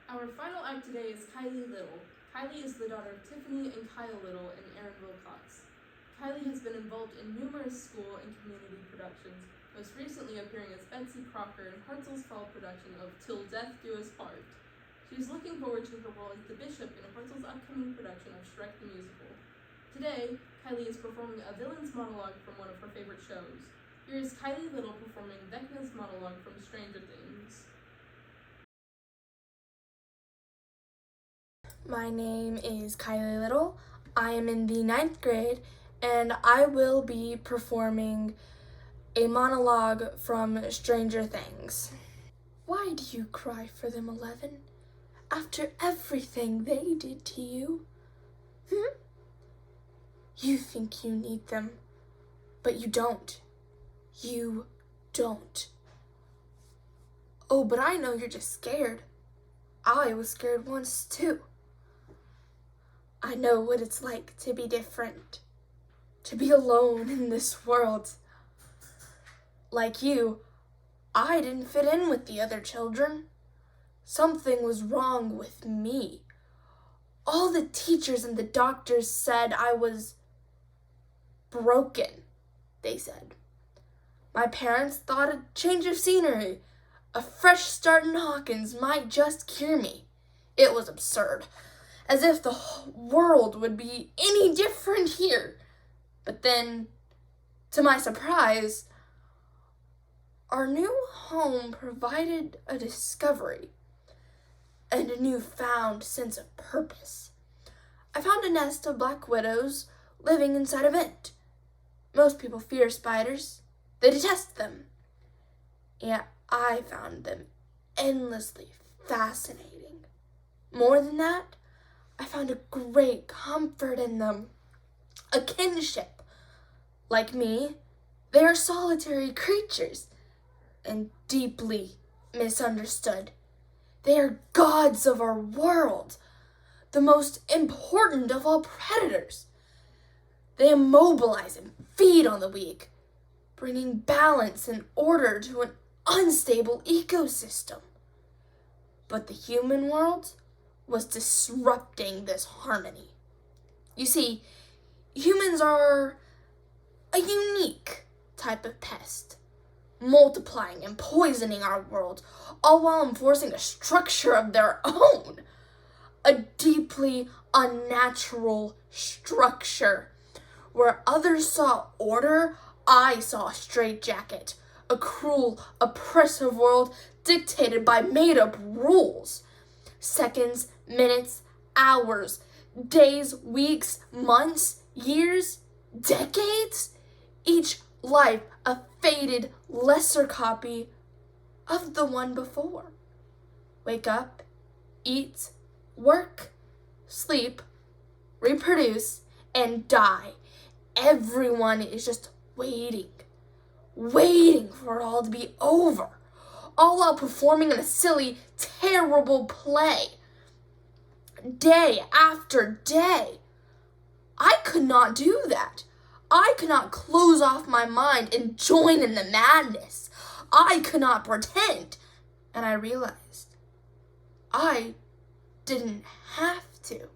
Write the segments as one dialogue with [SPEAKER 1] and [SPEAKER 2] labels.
[SPEAKER 1] Our final act today is Kylee Little. Kylee is the daughter of Tiffany and Kyle Little and Aaron Wilcox. Kylee has been involved in numerous school and community productions, most recently appearing as Betsy Crocker in Hartzell's fall production of Till Death Do Us Part. She is looking forward to her role as the Bishop in Hartzell's upcoming production of Shrek the Musical. Today, Kylee is performing a villain's monologue from one of her favorite shows. Here is Kylee Little performing Vecna's monologue from Stranger Things.
[SPEAKER 2] My name is Kylee Little. I am in the 9th grade, and I will be performing a monologue from Stranger Things. Why do you cry for them, 11? After everything they did to you? You think you need them, but you don't. You don't. Oh, but I know you're just scared. I was scared once too. I know what it's like to be different, to be alone in this world. Like you, I didn't fit in with the other children. Something was wrong with me. All the teachers and the doctors said I was broken, they said. My parents thought a change of scenery, a fresh start in Hawkins might just cure me. It was absurd. As if the world would be any different here. But then, to my surprise, our new home provided a discovery and a newfound sense of purpose. I found a nest of black widows living inside a vent. Most people fear spiders. They detest them. Yet I found them endlessly fascinating. More than that, I found a great comfort in them, a kinship. Like me, they are solitary creatures and deeply misunderstood. They are gods of our world, the most important of all predators. They immobilize and feed on the weak, bringing balance and order to an unstable ecosystem. But the human world was disrupting this harmony. You see, humans are a unique type of pest, multiplying and poisoning our world, all while enforcing a structure of their own. A deeply unnatural structure. Where others saw order, I saw a straitjacket, a cruel, oppressive world dictated by made-up rules. Seconds, minutes, hours, days, weeks, months, years, decades. Each life a faded, lesser copy of the one before. Wake up, eat, work, sleep, reproduce, and die. Everyone is just waiting for it all to be over. All while performing in a silly, terrible play. Day after day. I could not do that. I could not close off my mind and join in the madness. I could not pretend. And I realized I didn't have to.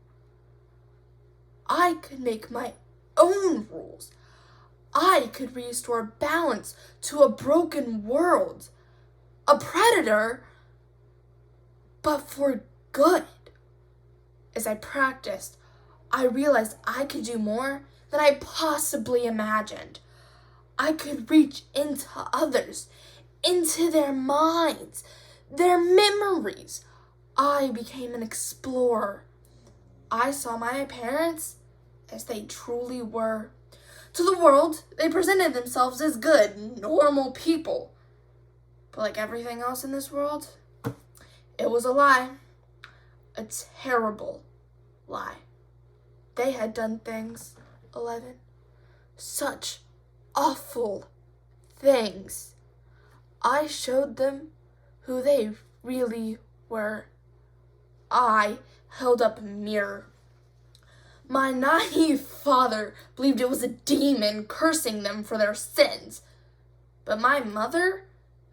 [SPEAKER 2] I could make my own rules. I could restore balance to a broken world. A predator, but for good. As I practiced, I realized I could do more than I possibly imagined. I could reach into others, into their minds, their memories. I became an explorer. I saw my parents as they truly were. To the world, they presented themselves as good, normal people. But like everything else in this world, it was a lie. A terrible lie. They had done things, 11. Such awful things. I showed them who they really were. I held up a mirror. My naive father believed it was a demon cursing them for their sins. But my mother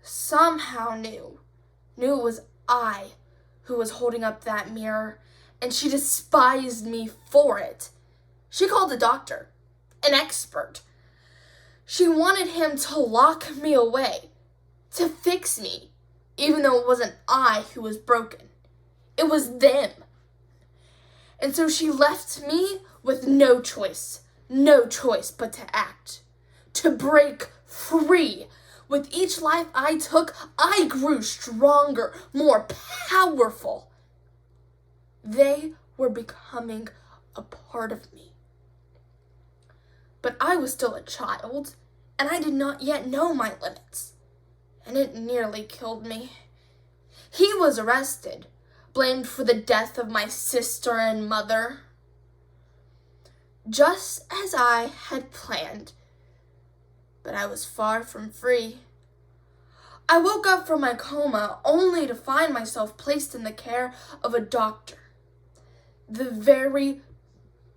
[SPEAKER 2] somehow knew it was I who was holding up that mirror, and she despised me for it. She called the doctor, an expert. She wanted him to lock me away, to fix me, even though it wasn't I who was broken. It was them. And so she left me with no choice but to act, to break free. With each life I took, I grew stronger, more powerful. They were becoming a part of me. But I was still a child, and I did not yet know my limits, and it nearly killed me. He was arrested, blamed for the death of my sister and mother. Just as I had planned, but I was far from free. I woke up from my coma only to find myself placed in the care of a doctor. The very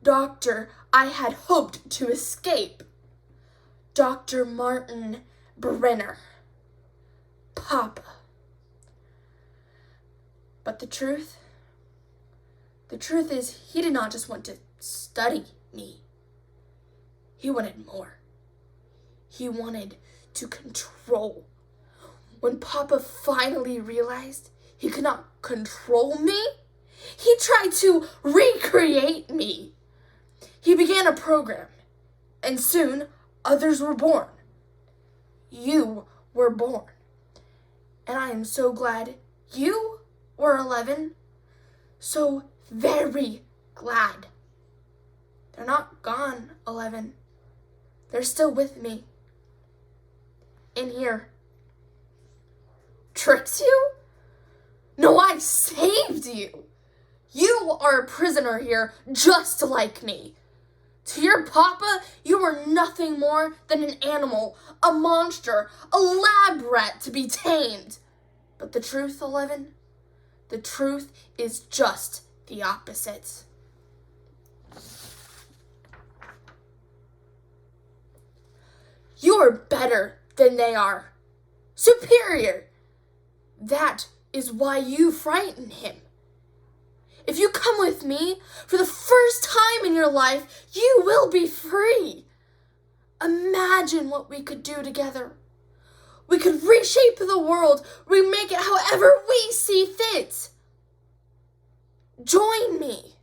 [SPEAKER 2] doctor I had hoped to escape. Dr. Martin Brenner. Papa. But the truth is he did not just want to study me. He wanted more. He wanted to control. When Papa finally realized he could not control me, he tried to recreate me. He began a program, and soon others were born. You were born. And I am so glad you were 11. So very glad. They're not gone, 11. They're still with me. In here. Tricked you? No, I saved you. You are a prisoner here just like me. To your papa, you are nothing more than an animal, a monster, a lab rat to be tamed. But the truth, 11, the truth is just the opposite. You're better than they are. Superior. That is why you frighten him. If you come with me for the first time in your life, you will be free. Imagine what we could do together. We could reshape the world, remake it however we see fit. Join me.